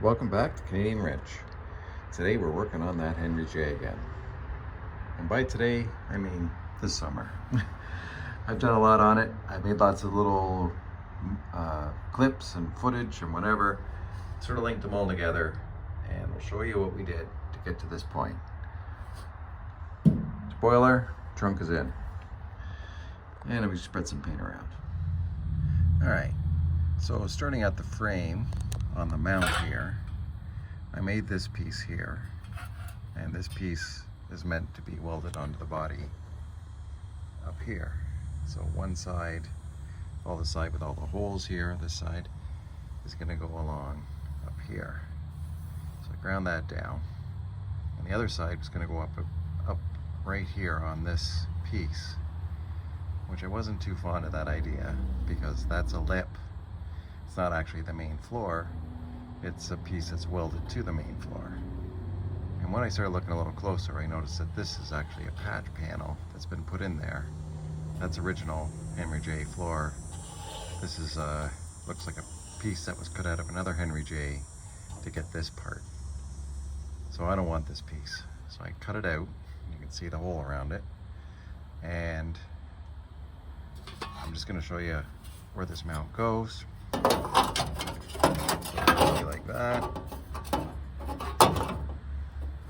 Welcome back to Canadian Wrench. Today we're working on that Henry J again. And by today, I mean this summer. I've done a lot on it. I've made lots of little clips and footage and whatever. Sort of linked them all together and we'll show you what we did to get to this point. Spoiler, trunk is in. And we spread some paint around. All right, so starting at the frame on the mount here, I made this piece here, and this piece is meant to be welded onto the body up here. So one side, the side with all the holes here, this side is going to go along up here. So I ground that down, and the other side is going to go up right here on this piece, which I wasn't too fond of that idea because that's a lip. It's not actually the main floor. It's a piece that's welded to the main floor. And when I started looking a little closer, I noticed that this is actually a patch panel that's been put in there. That's original Henry J floor. This is looks like a piece that was cut out of another Henry J to get this part. So I don't want this piece. So I cut it out. You can see the hole around it. And I'm just going to show you where this mount goes. So like that.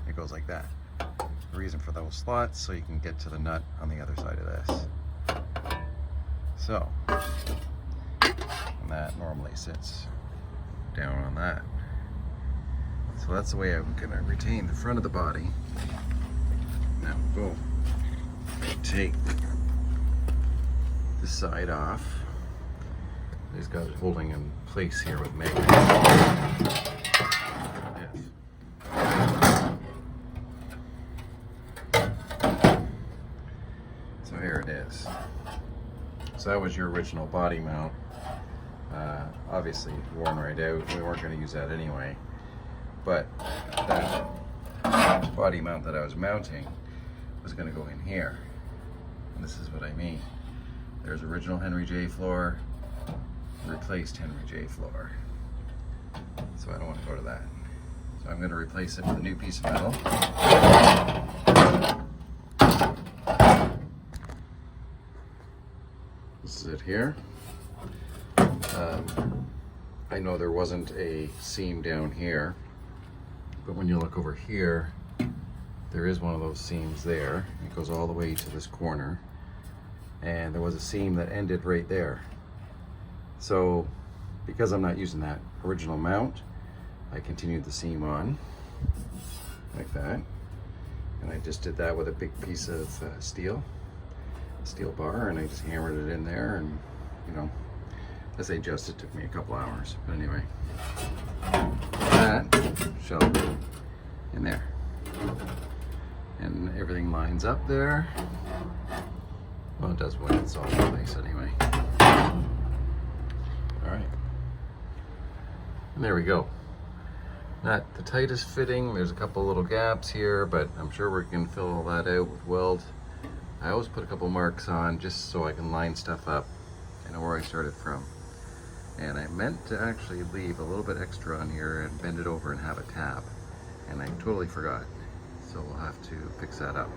It goes like that. The reason for those slots, so you can get to the nut on the other side of this. So, and that normally sits down on that. So that's the way I'm going to retain the front of the body. Now we'll go take this side off. He's got it holding in place here with magnets. So here it is. So that was your original body mount. Obviously worn right out. We weren't going to use that anyway. But that body mount that I was mounting was going to go in here. And this is what I mean. There's original Henry J floor, replaced Henry J floor. So I don't want to go to that. So I'm going to replace it with a new piece of metal. This is it here. I know there wasn't a seam down here, but when you look over here, there is one of those seams there. It goes all the way to this corner. And there was a seam that ended right there. So because I'm not using that original mount, I continued the seam on like that. And I just did that with a big piece of steel bar, and I just hammered it in there. And you know, as I adjust, it took me a couple hours. But anyway, that shall go in there. And everything lines up there. Well, it does when it's all in place anyway. Alright. And there we go. Not the tightest fitting. There's a couple little gaps here, but I'm sure we can fill all that out with weld. I always put a couple marks on just so I can line stuff up. I know where I started from. And I meant to actually leave a little bit extra on here and bend it over and have a tab. And I totally forgot. So we'll have to fix that up.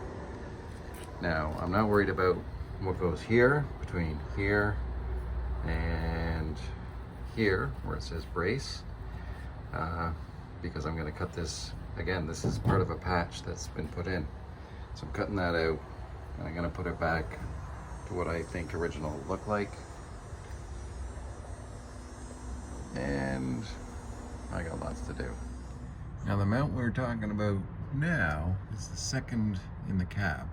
Now, I'm not worried about what goes here, between here and here, where it says brace, because I'm going to cut this, again, this is part of a patch that's been put in. So I'm cutting that out, and I'm going to put it back to what I think original will look like. And I got lots to do. Now the mount we're talking about now is the second in the cab.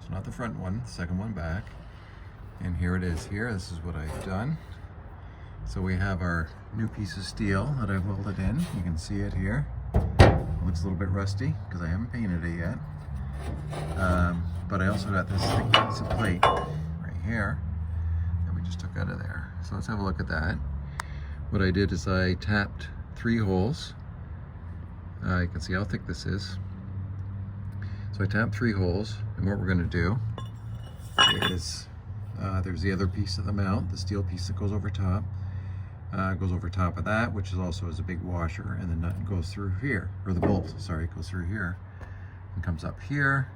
So not the front one, the second one back. And here it is here. This is what I've done. So we have our new piece of steel that I've welded in. You can see it here. It looks a little bit rusty because I haven't painted it yet. But I also got this thick piece of plate right here that we just took out of there. So let's have a look at that. What I did is I tapped 3 holes. You can see how thick this is. So I tapped 3 holes, and what we're going to do is there's the other piece of the mount, the steel piece that goes over top. goes over top of that, which is also is a big washer, and the nut goes through here, or the bolt, sorry, goes through here and comes up here,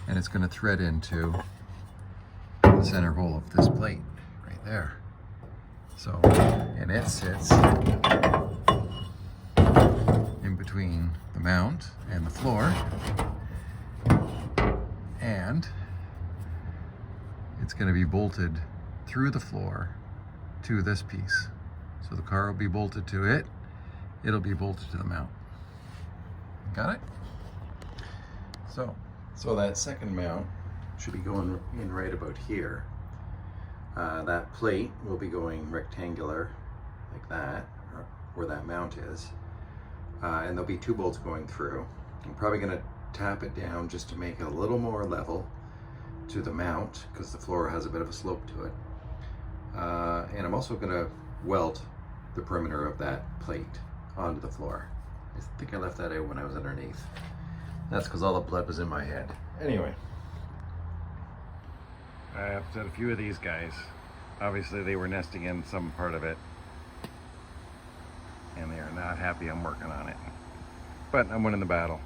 and it's going to thread into the center hole of this plate right there. So, and it sits in between the mount and the floor, and it's going to be bolted through the floor to this piece. So the car will be bolted to it, it'll be bolted to the mount. Got it? So that second mount should be going in right about here. That plate will be going rectangular like that, or where that mount is. And there'll be 2 bolts going through. I'm probably going to tap it down just to make it a little more level to the mount, because the floor has a bit of a slope to it. And I'm also going to weld the perimeter of that plate onto the floor. I think I left that out when I was underneath. That's because all the blood was in my head. Anyway. I upset a few of these guys. Obviously they were nesting in some part of it, and they are not happy I'm working on it. But I'm winning the battle.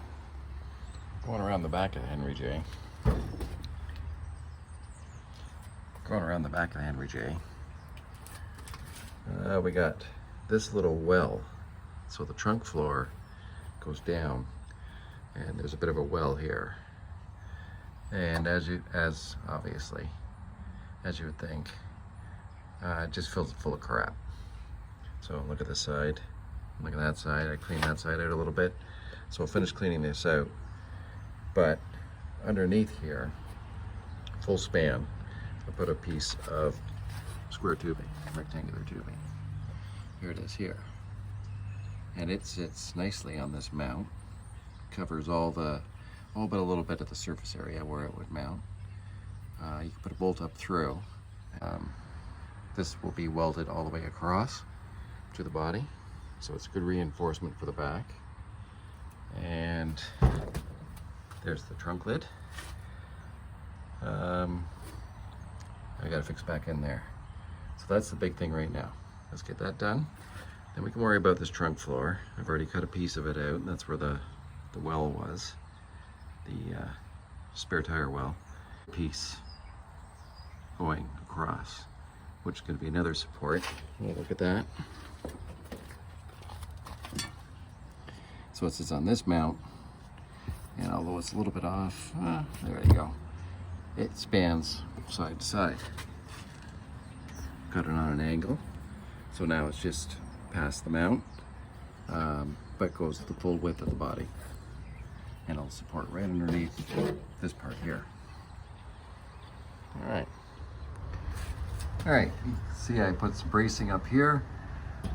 Going around the back of the Henry J. Going around the back of the Henry J. We got this little well. So the trunk floor goes down, and there's a bit of a well here. And as you would think, it just fills it full of crap. So look at this side, look at that side. I cleaned that side out a little bit. So I'll finish cleaning this out. But underneath here, full span, I put a piece of square tubing, rectangular tubing. Here it is here. And it sits nicely on this mount, covers all but a little bit of the surface area where it would mount. You can put a bolt up through. This will be welded all the way across to the body, so it's good reinforcement for the back. And there's the trunk lid. I gotta fix back in there. So that's the big thing right now. Let's get that done. Then we can worry about this trunk floor. I've already cut a piece of it out, and that's where the well was. The spare tire well piece going across, which is going to be another support. Look at that. So it sits on this mount, and although it's a little bit off, there you go. It spans side to side. Cut it on an angle, so now it's just past the mount, but goes the full width of the body, and it'll support right underneath this part here. All right. You can see I put some bracing up here,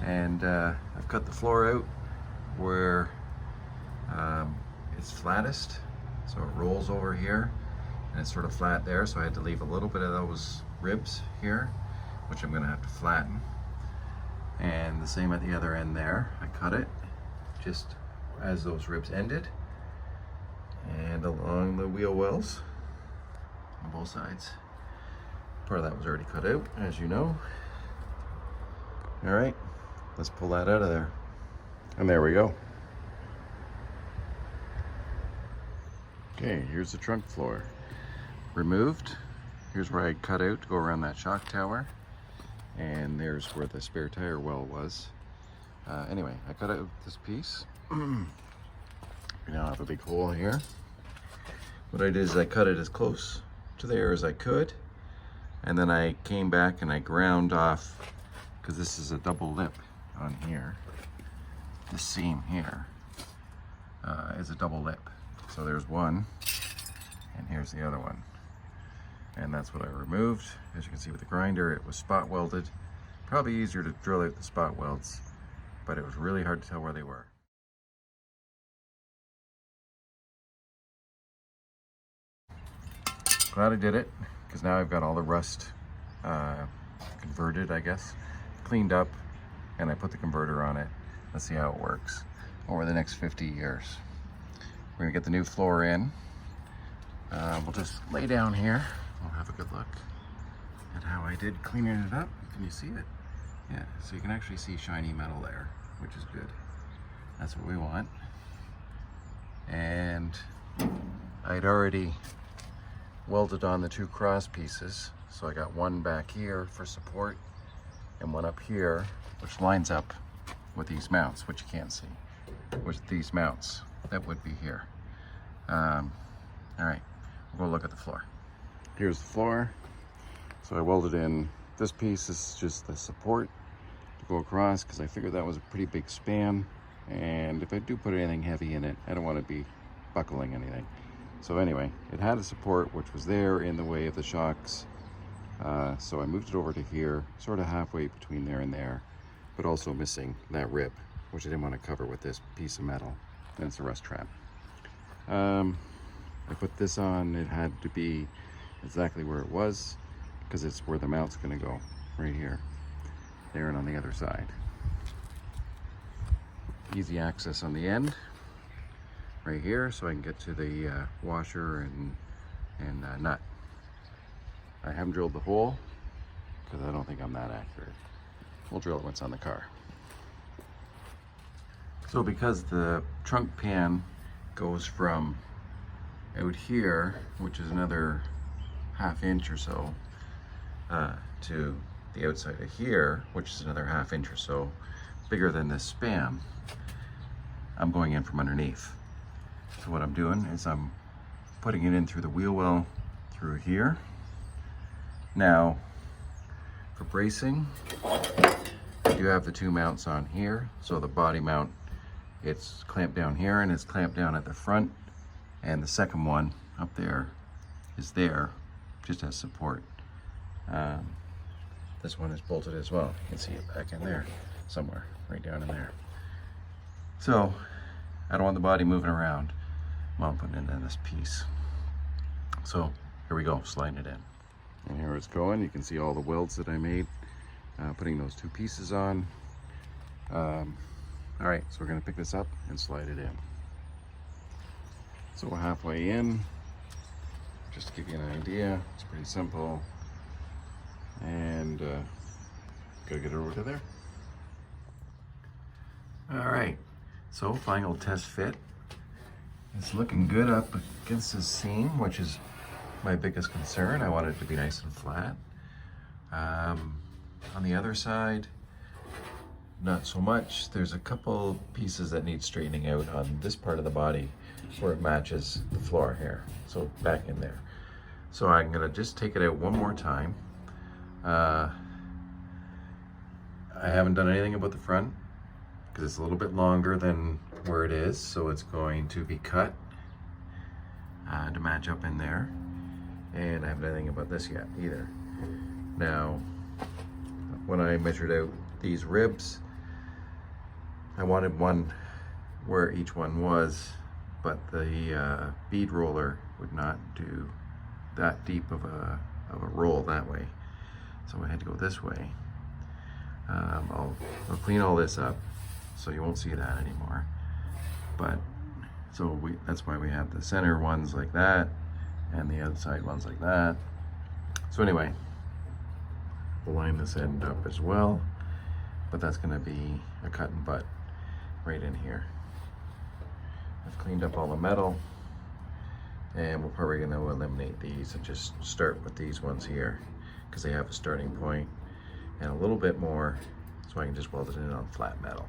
and I've cut the floor out where it's flattest, so it rolls over here, and it's sort of flat there. So I had to leave a little bit of those ribs here, which I'm going to have to flatten. And the same at the other end there. I cut it just as those ribs ended, and along the wheel wells on both sides. Part of that was already cut out, as you know. All right, let's pull that out of there. And there we go. Okay, here's the trunk floor. Removed. Here's where I cut out to go around that shock tower. And there's where the spare tire well was. Anyway, I cut out this piece. We now have a big hole here. What I did is I cut it as close to there as I could, and then I came back and I ground off, because this is a double lip on here. This seam here is a double lip. So there's one, and here's the other one. And that's what I removed. As you can see with the grinder, it was spot welded. Probably easier to drill out the spot welds, but it was really hard to tell where they were. Glad I did it, because now I've got all the rust converted, I guess, cleaned up, and I put the converter on it. Let's see how it works over the next 50 years. We're gonna get the new floor in. We'll just lay down here. We'll have a good look at how I did cleaning it up. Can you see it? Yeah, so you can actually see shiny metal there, which is good. That's what we want. And I'd already welded on the 2 cross pieces. So I got one back here for support and one up here, which lines up with these mounts, which you can't see. With these mounts, that would be here. All right, we'll go look at the floor. Here's the floor. So I welded in, this piece is just the support to go across, because I figured that was a pretty big span. And if I do put anything heavy in it, I don't want to be buckling anything. So anyway, it had a support which was there in the way of the shocks. So I moved it over to here, sort of halfway between there and there, but also missing that rib, which I didn't want to cover with this piece of metal. And it's a rust trap. I put this on, it had to be exactly where it was, because it's where the mount's going to go, right here, there and on the other side. Easy access on the end, right here, so I can get to the washer and nut. I haven't drilled the hole, because I don't think I'm that accurate. We'll drill it once on the car. So because the trunk pan goes from out here, which is another ½ inch or so, to the outside of here, which is another ½ inch or so, bigger than this span, I'm going in from underneath. So what I'm doing is I'm putting it in through the wheel well through here. Now, for bracing, I do have the 2 mounts on here. So the body mount, it's clamped down here and it's clamped down at the front. And the second one up there is there, just as support. This one is bolted as well. You can see it back in there somewhere, right down in there. So I don't want the body moving around while I'm putting it in this piece. So here we go, sliding it in. And here it's going. You can see all the welds that I made, putting those 2 pieces on. All right, so we're gonna pick this up and slide it in. So we're halfway in. Just to give you an idea, it's pretty simple. And gotta get it over to there. All right, so final test fit. It's looking good up against the seam, which is my biggest concern. I want it to be nice and flat. On the other side, not so much. There's a couple pieces that need straightening out on this part of the body where it matches the floor here. So back in there. So I'm gonna just take it out one more time. I haven't done anything about the front because it's a little bit longer than where it is. So it's going to be cut to match up in there. And I haven't done anything about this yet either. Now, when I measured out these ribs, I wanted one where each one was, but the bead roller would not do that deep of a roll that way. So I had to go this way. I'll clean all this up so you won't see that anymore. But so that's why we have the center ones like that and the outside ones like that. So anyway, we'll line this end up as well, but that's gonna be a cut and butt right in here. I've cleaned up all the metal, and we're probably gonna eliminate these and just start with these ones here because they have a starting point and a little bit more, so I can just weld it in on flat metal.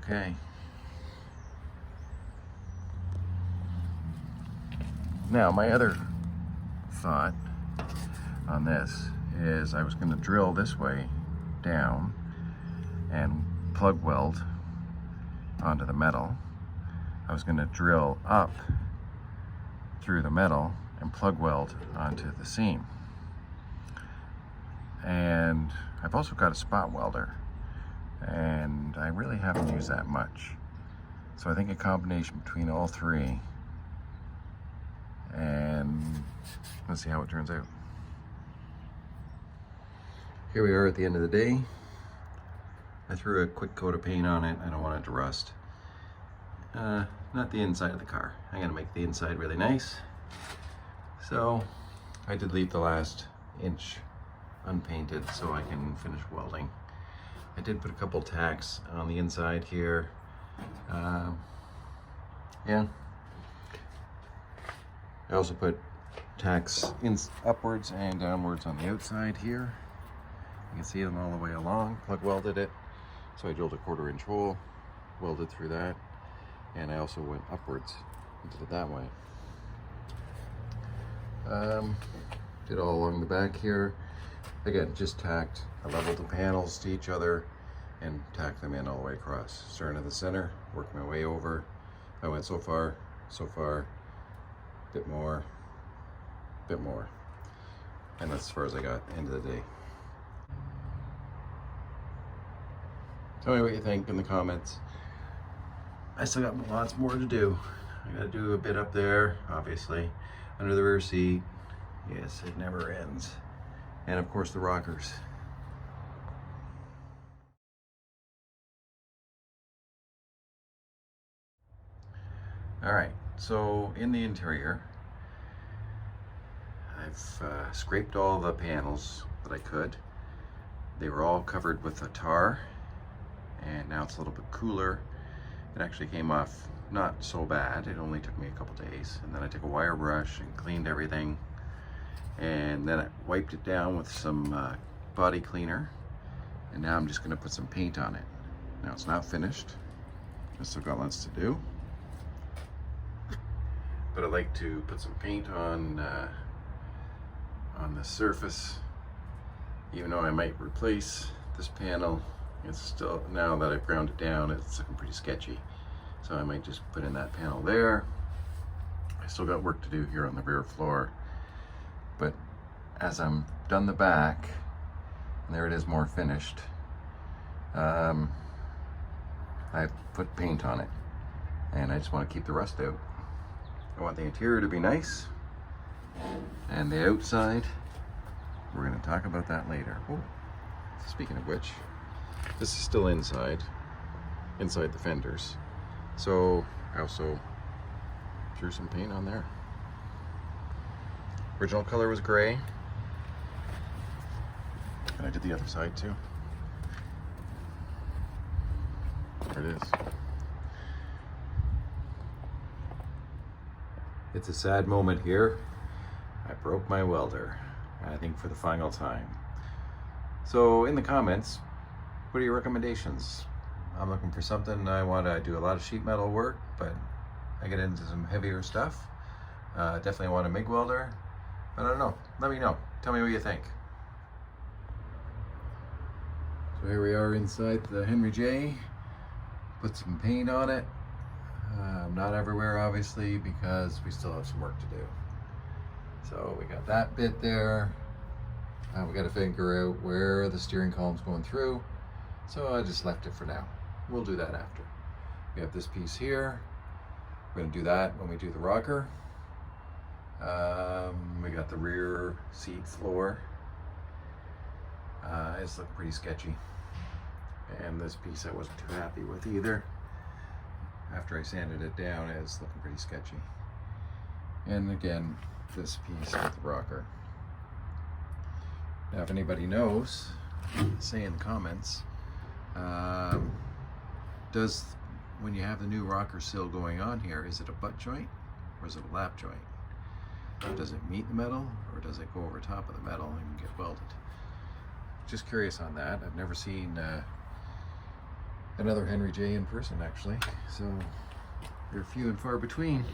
Okay. Now, my other thought on this is I was going to drill this way down and plug weld onto the metal. I was going to drill up through the metal and plug weld onto the seam. And I've also got a spot welder, and I really haven't used that much. So I think a combination between all 3, and let's see how it turns out. Here we are at the end of the day. I threw a quick coat of paint on it. I don't want it to rust. Not the inside of the car. I'm gonna make the inside really nice. So I did leave the last inch unpainted so I can finish welding. I did put a couple tacks on the inside here. Yeah. I also put tacks upwards and downwards on the outside here. You can see them all the way along. Plug welded it. So I drilled a 1/4 inch hole, welded through that, and I also went upwards and did it that way. Did all along the back here. Again, just tacked. I leveled the panels to each other and tacked them in all the way across. Starting at the center, worked my way over. I went so far, bit more, and that's as far as I got. End of the day. Tell me what you think in the comments. I still got lots more to do. I gotta do a bit up there, obviously, under the rear seat. Yes, it never ends. And of course the rockers. All right, so in the interior, I've scraped all the panels that I could. They were all covered with a tar, and now it's a little bit cooler. It actually came off not so bad. It only took me a couple days. And then I took a wire brush and cleaned everything. And then I wiped it down with some body cleaner. And now I'm just gonna put some paint on it. Now it's not finished. I still got lots to do. But I like to put some paint on the surface. Even though I might replace this panel, it's still, now that I've ground it down, it's looking pretty sketchy. So I might just put in that panel there. I still got work to do here on the rear floor. But as I'm done the back, and there it is more finished, I put paint on it. And I just want to keep the rust out. I want the interior to be nice. And the outside, we're going to talk about that later. Oh, speaking of which, this is still inside the fenders. So I also threw some paint on there. Original color was gray. And I did the other side too. There it is. It's a sad moment here. I broke my welder, I think for the final time. So in the comments, what are your recommendations? I'm looking for something. I want to do a lot of sheet metal work, but I get into some heavier stuff. Definitely want a MIG welder. I don't know. Let me know. Tell me what you think. So here we are inside the Henry J. Put some paint on it. Not everywhere, obviously, because we still have some work to do. So we got that bit there. We got to figure out where the steering column's going through. So I just left it for now. We'll do that after. We have this piece here. We're going to do that when we do the rocker. We got the rear seat floor. It's looking pretty sketchy. And this piece I wasn't too happy with either. After I sanded it down, it's looking pretty sketchy. And again, this piece with the rocker. Now, if anybody knows, say in the comments, when you have the new rocker sill going on here, is it a butt joint or is it a lap joint? Does it meet the metal or does it go over top of the metal and get welded? Just curious on that. I've never seen another Henry J in person, actually, so they're few and far between.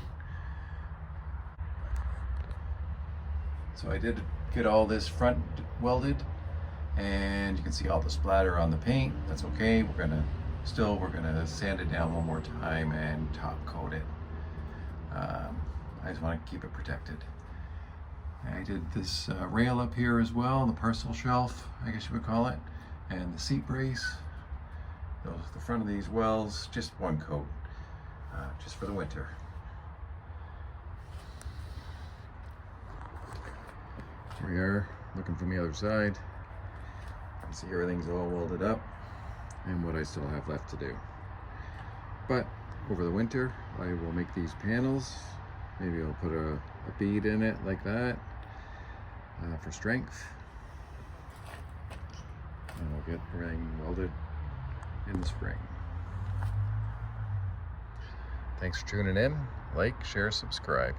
So I did get all this front welded, and you can see all the splatter on the paint. That's okay. We're gonna sand it down one more time and top coat it. I just want to keep it protected. I did this rail up here as well, the parcel shelf, I guess you would call it, and the seat brace. The front of these wells, just one coat, just for the winter. Here we are, looking from the other side. You can see everything's all welded up and what I still have left to do. But over the winter, I will make these panels. Maybe I'll put a bead in it like that for strength. get everything welded in the spring. Thanks for tuning in. Like, share, subscribe.